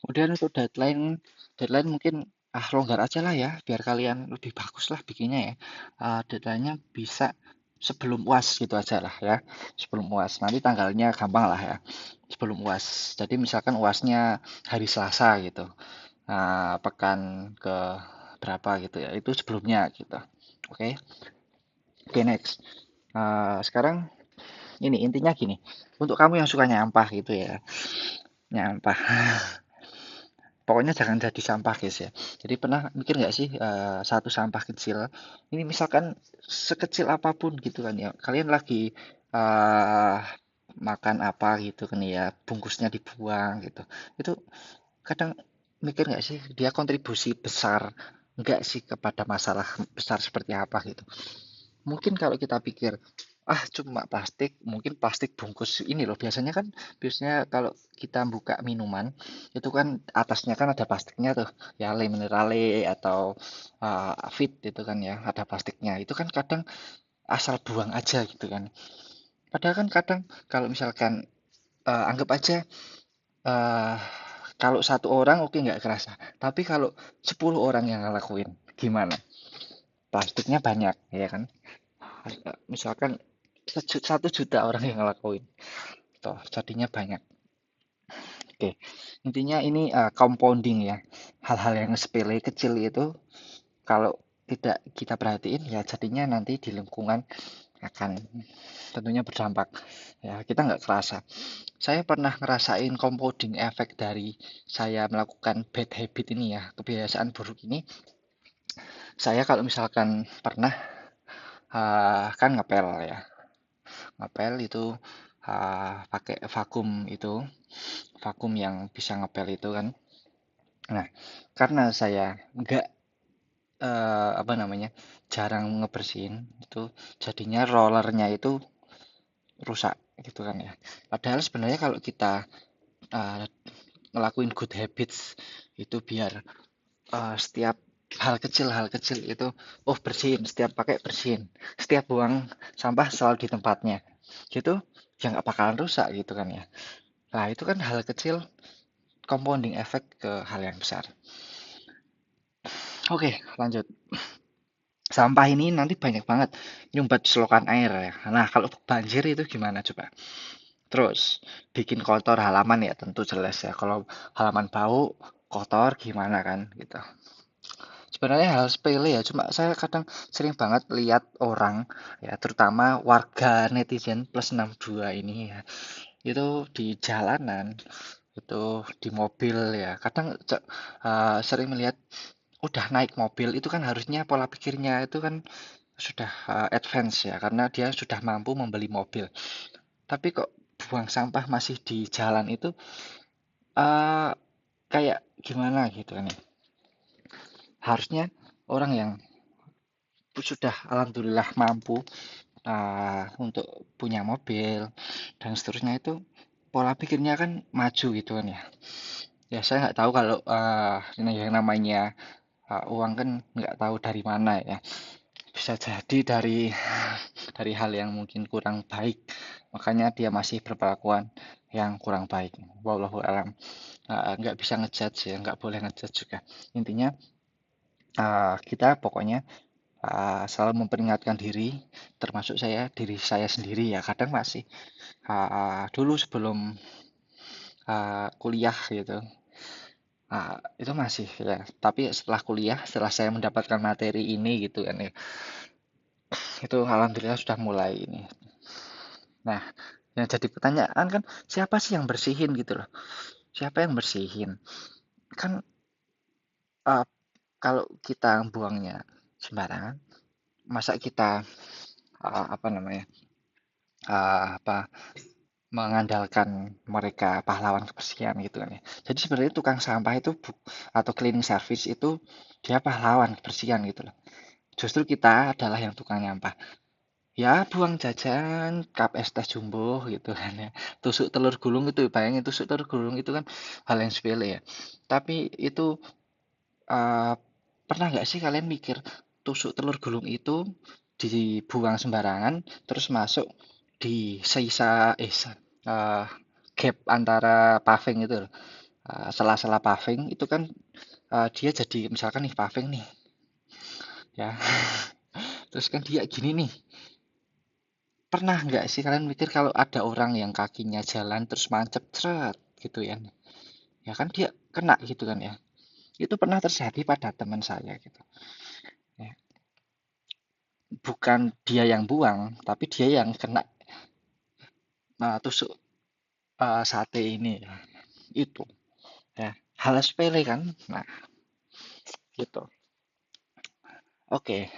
Kemudian untuk deadline, deadline mungkin longgar aja lah ya, biar kalian lebih bagus lah bikinnya ya. Deadline-nya bisa sebelum UAS gitu aja lah ya, sebelum UAS. Nanti tanggalnya gampang lah ya, sebelum UAS. Jadi misalkan UASnya hari Selasa gitu, pekan ke berapa gitu ya, itu sebelumnya gitu. Oke, oke next. Sekarang ini intinya gini, untuk kamu yang suka nyampah gitu ya, nyampah. Pokoknya jangan jadi sampah guys ya. Jadi pernah mikir nggak sih satu sampah kecil, ini misalkan sekecil apapun gitu kan ya. Kalian lagi eh, makan apa gitu kan ya, bungkusnya dibuang gitu. Itu kadang mikir nggak sih dia kontribusi besar nggak sih kepada masalah besar seperti apa gitu. Mungkin kalau kita pikir, cuma plastik, mungkin plastik bungkus ini loh. Biasanya kalau kita buka minuman, itu kan atasnya kan ada plastiknya tuh, ya Le Minerale atau Fit itu kan ya, ada plastiknya. Itu kan kadang asal buang aja gitu kan. Padahal kan kadang kalau misalkan anggap aja eh, kalau satu orang oke nggak kerasa, tapi kalau 10 orang yang ngelakuin, gimana? Plastiknya banyak, ya kan? Misalkan 1 juta orang yang ngelakuin toh jadinya banyak. Oke, intinya ini compounding ya, hal-hal yang sepele kecil itu kalau tidak kita perhatiin ya jadinya nanti di lingkungan akan tentunya berdampak ya, kita nggak kerasa. Saya pernah ngerasain compounding efek dari saya melakukan bad habit ini ya, kebiasaan buruk ini. Saya kalau misalkan pernah kan ngepel ya, ngepel itu pakai vakum yang bisa ngepel itu kan. Nah, karena saya nggak apa namanya jarang ngebersihin itu, jadinya rollernya itu rusak gitu kan ya. Padahal sebenarnya kalau kita eh, ngelakuin good habits itu biar setiap hal kecil itu bersihin, setiap pakai bersihin, setiap buang sampah selalu di tempatnya gitu, ya nggak bakalan rusak gitu kan ya. Nah, itu kan hal kecil compounding effect ke hal yang besar. Oke, lanjut. Sampah ini nanti banyak banget nyumbat selokan air ya. Nah, kalau banjir itu gimana coba? Terus bikin kotor halaman ya tentu jelas ya. Kalau halaman bau, kotor gimana kan gitu. Sebenarnya hal sepele ya, cuma saya kadang sering banget lihat orang ya, terutama warga netizen plus 62 ini ya. Itu di jalanan, itu di mobil ya. Kadang sering melihat udah naik mobil itu kan harusnya pola pikirnya itu kan sudah advance ya, karena dia sudah mampu membeli mobil. Tapi kok buang sampah masih di jalan itu eh kayak gimana gitu kan ya. Harusnya orang yang sudah alhamdulillah mampu untuk punya mobil dan seterusnya itu pola pikirnya kan maju gitu kan ya. Ya saya nggak tahu kalau ini yang namanya uang kan nggak tahu dari mana ya. Bisa jadi dari hal yang mungkin kurang baik, makanya dia masih berpelakuan yang kurang baik. Wallahu alam. Nggak bisa ngejudge ya, nggak boleh ngejudge juga. Intinya kita pokoknya selalu memperingatkan diri, termasuk diri saya sendiri ya. Kadang masih dulu sebelum kuliah gitu, itu masih ya. Tapi setelah kuliah, setelah saya mendapatkan materi ini gitu kan ya, itu alhamdulillah sudah mulai ini. Nah, yang jadi pertanyaan kan siapa sih yang bersihin gitu loh? Siapa yang bersihin? Kan uh, kalau kita buangnya sembarangan, masa kita apa namanya? Apa mengandalkan mereka pahlawan kebersihan gitu kan ya. Jadi sebenarnya tukang sampah itu atau cleaning service itu dia pahlawan kebersihan gitu loh. Justru kita adalah yang tukang nyampah. Ya buang jajan, cup es teh jumbo gitu kan ya. Tusuk telur gulung itu bayangin, tusuk telur gulung itu kan hal yang sepele ya. Tapi itu eh, pernah nggak sih kalian mikir tusuk telur gulung itu dibuang sembarangan terus masuk di sisa gap antara paving itu loh. sela-sela paving itu kan dia jadi misalkan nih paving nih ya, terus kan dia gini nih, pernah nggak sih kalian mikir kalau ada orang yang kakinya jalan terus mancep ceret gitu ya, ya kan dia kena gitu kan ya, itu pernah terjadi pada teman saya gitu ya. Bukan dia yang buang tapi dia yang kena tusuk sate ini ya. Itu ya hal sepele kan, nah gitu. Oke,